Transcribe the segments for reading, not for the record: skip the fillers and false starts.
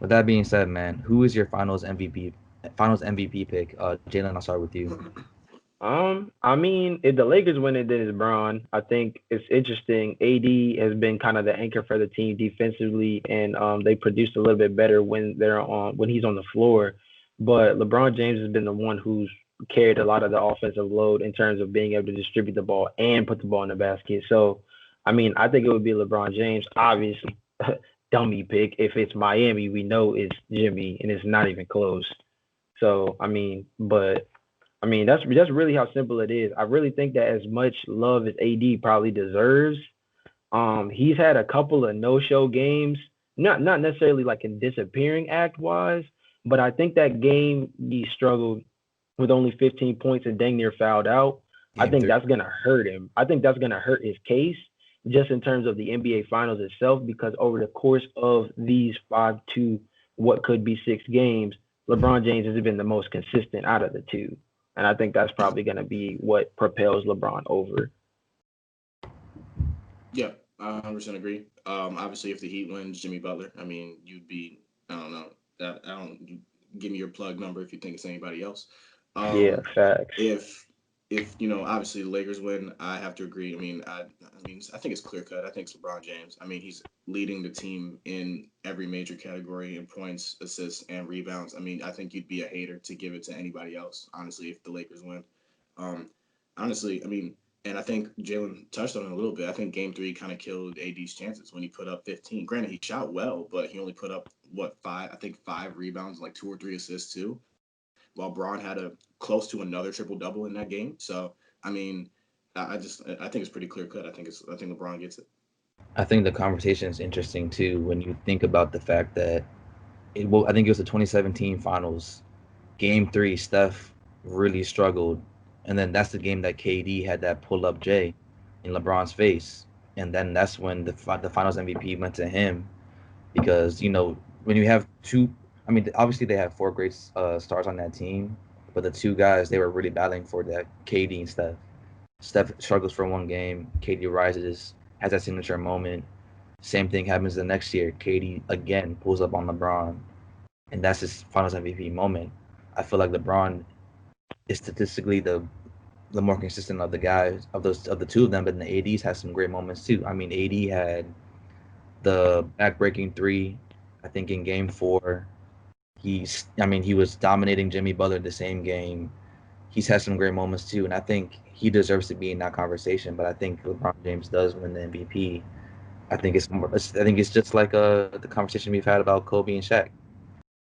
With that being said, man, who is your Finals MVP pick? Jalen, I'll start with you. I mean, if the Lakers win it, then it's Bron. I think it's interesting. AD has been kind of the anchor for the team defensively, and they produced a little bit better when he's on the floor. But LeBron James has been the one who's carried a lot of the offensive load in terms of being able to distribute the ball and put the ball in the basket. So, I mean, I think it would be LeBron James. Obviously, dummy pick. If it's Miami, we know it's Jimmy, and it's not even close. So, I mean, that's really how simple it is. I really think that as much love as AD probably deserves, he's had a couple of no-show games, not necessarily like in disappearing act wise, but I think that game he struggled with only 15 points and dang near fouled out. I Game think three. that's gonna hurt him. I think that's gonna hurt his case just in terms of the NBA Finals itself, because over the course of these five to what could be 6 games, LeBron James has been the most consistent out of the two. And I think that's probably going to be what propels LeBron over. Yeah, I 100% agree. Obviously, if the Heat wins, Jimmy Butler. I mean, you'd be. I don't know. I don't. You give me your plug number if you think it's anybody else. Yeah, Um, facts. if obviously the Lakers win, I have to agree. I mean, I think it's clear cut. I think it's LeBron James. I mean, he's leading the team in every major category in points, assists, and rebounds. I mean, I think you'd be a hater to give it to anybody else. Honestly, if the Lakers win, um, honestly, I mean, and I think Jalen touched on it a little bit. I think Game Three kind of killed AD's chances when he put up 15. Granted, he shot well, but he only put up what five? I think 5 rebounds, like 2 or 3 assists too, while Braun had a close to another triple double in that game. So I mean, I think it's pretty clear cut. I think LeBron gets it. I think the conversation is interesting too when you think about the fact that I think it was the 2017 Finals, Game Three. Steph really struggled, and then that's the game that KD had that pull up J in LeBron's face, and then that's when the Finals MVP went to him because when you have two, I mean obviously they have four great stars on that team, but the two guys they were really battling for that, KD and Steph. Steph struggles for one game, KD rises, has that signature moment. Same thing happens the next year. KD again pulls up on LeBron, and that's his Finals MVP moment. I feel like LeBron is statistically the more consistent of the guys of the two of them, but then the ADs has some great moments too. I mean, AD had the backbreaking three, I think in Game Four. He was dominating Jimmy Butler the same game. He's had some great moments too, and I think he deserves to be in that conversation. But I think LeBron James does win the MVP. I think it's just like the conversation we've had about Kobe and Shaq.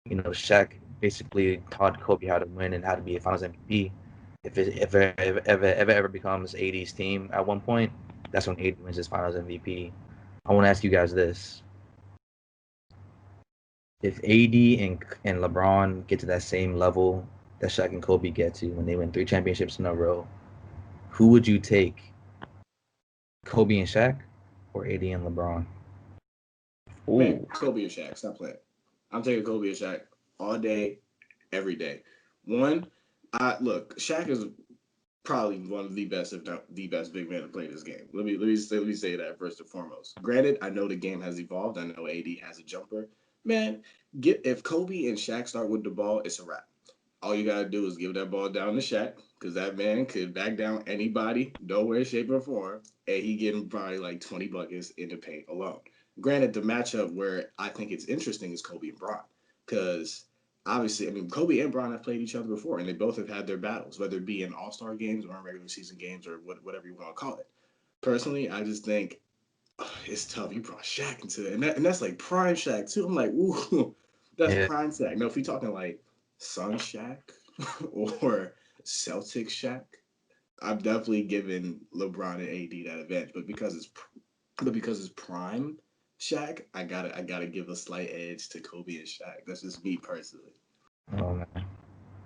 Shaq basically taught Kobe how to win and how to be a Finals MVP. If it ever becomes AD's team at one point, that's when AD wins his Finals MVP. I want to ask you guys this: if AD and LeBron get to that same level that Shaq and Kobe get to when they win 3 championships in a row, who would you take, Kobe and Shaq, or AD and LeBron? Man, Ooh, Kobe and Shaq, stop playing. I'm taking Kobe and Shaq all day, every day. One, I look, Shaq is probably one of the best, if not the best, big man to play this game. Let me say that first and foremost. Granted, I know the game has evolved. I know AD has a jumper. Man, get if Kobe and Shaq start with the ball, it's a wrap. All you gotta do is give that ball down to Shaq, because that man could back down anybody, no way, shape, or form, and he getting probably like 20 buckets in the paint alone. Granted, the matchup where I think it's interesting is Kobe and Bron, because obviously, I mean, Kobe and Bron have played each other before, and they both have had their battles, whether it be in All Star games or in regular season games or whatever you want to call it. Personally, I just think it's tough. You brought Shaq into it, and that's like prime Shaq too. I'm like, ooh, that's Yeah, prime Shaq. Now, if you're talking like Sun Shaq or Celtic Shaq, I'm definitely giving LeBron and AD that advantage. But because it's prime Shaq, I gotta give a slight edge to Kobe and Shaq. That's just me personally. oh man,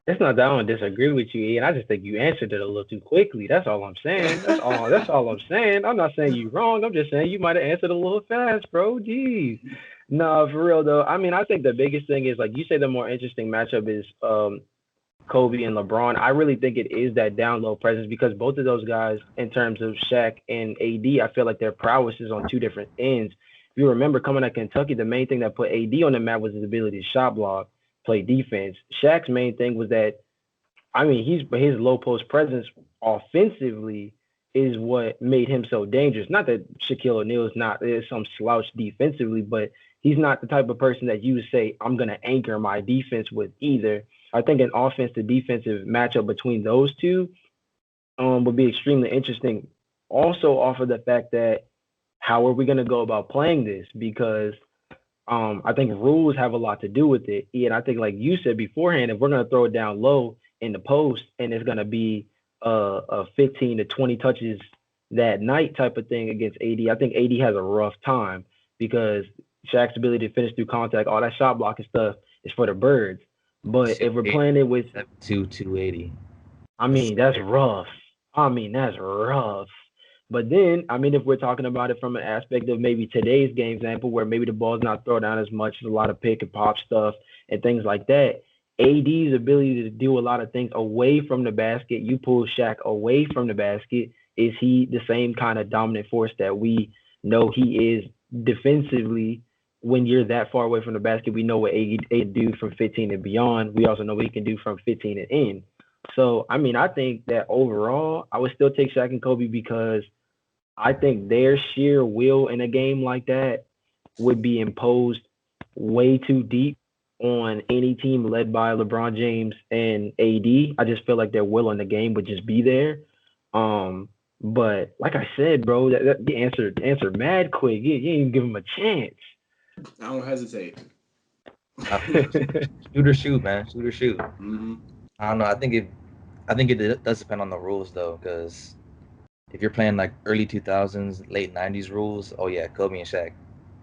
it's not that I don't disagree with you, Ian. I just think you answered it a little too quickly. That's all I'm saying. That's all. That's all I'm saying. I'm not saying you wrong. I'm just saying you might have answered a little fast, bro. Jeez. No, for real though. I mean, I think the biggest thing is like you say, the more interesting matchup is Kobe and LeBron. I really think it is that down low presence because both of those guys, in terms of Shaq and AD, I feel like their prowess is on two different ends. if you remember coming at Kentucky, the main thing that put AD on the map was his ability to shot block, play defense. Shaq's main thing was that his low post presence offensively is what made him so dangerous. Not that Shaquille O'Neal is some slouch defensively, but he's not the type of person that you would say I'm gonna anchor my defense with either. I think an offense to defensive matchup between those two would be extremely interesting. Also, off of the fact that how are we gonna go about playing this? Because I think rules have a lot to do with it. And I think, like you said beforehand, if we're gonna throw it down low in the post and it's gonna be a 15 to 20 touches that night type of thing against AD, I think AD has a rough time because Shaq's ability to finish through contact, all that shot blocking stuff is for the birds. But if we're playing it with 280. that's rough. That's rough. But then, if we're talking about it from an aspect of maybe today's game example, where maybe the ball's not thrown down as much, a lot of pick and pop stuff and things like that, AD's ability to do a lot of things away from the basket, you pull Shaq away from the basket, is he the same kind of dominant force that we know he is defensively? When you're that far away from the basket, we know what AD can do from 15 and beyond. We also know what he can do from 15 and in. So, I think that overall, I would still take Shaq and Kobe because I think their sheer will in a game like that would be imposed way too deep on any team led by LeBron James and AD. I just feel like their will in the game would just be there. But like I said, bro, that you answered mad quick. You didn't even give him a chance. I don't hesitate. Shoot or shoot, man. Shoot or shoot. Mm-hmm. I don't know. I think it does depend on the rules though, because if you're playing like early 2000s, late 90s rules, oh yeah, Kobe and Shaq,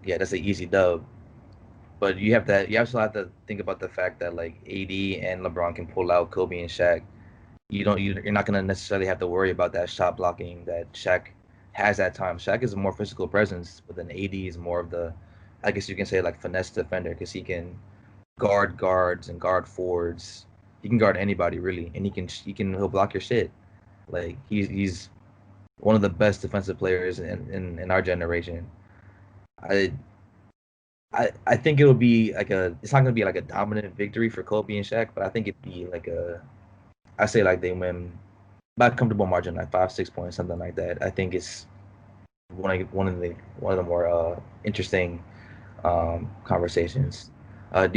yeah, that's an easy dub. But you also have to think about the fact that like AD and LeBron can pull out Kobe and Shaq. You're not gonna necessarily have to worry about that shot blocking that Shaq has at times. Shaq is a more physical presence, but then AD is more of the, I guess you can say, like finesse defender because he can guard guards and guard forwards. He can guard anybody really, and he'll block your shit. Like he's one of the best defensive players in our generation. I I think it'll be like it's not gonna be like a dominant victory for Kobe and Shaq, but I think it'd be like I say like they win by a comfortable margin, like 5-6 points, something like that. I think it's one of the more interesting conversations.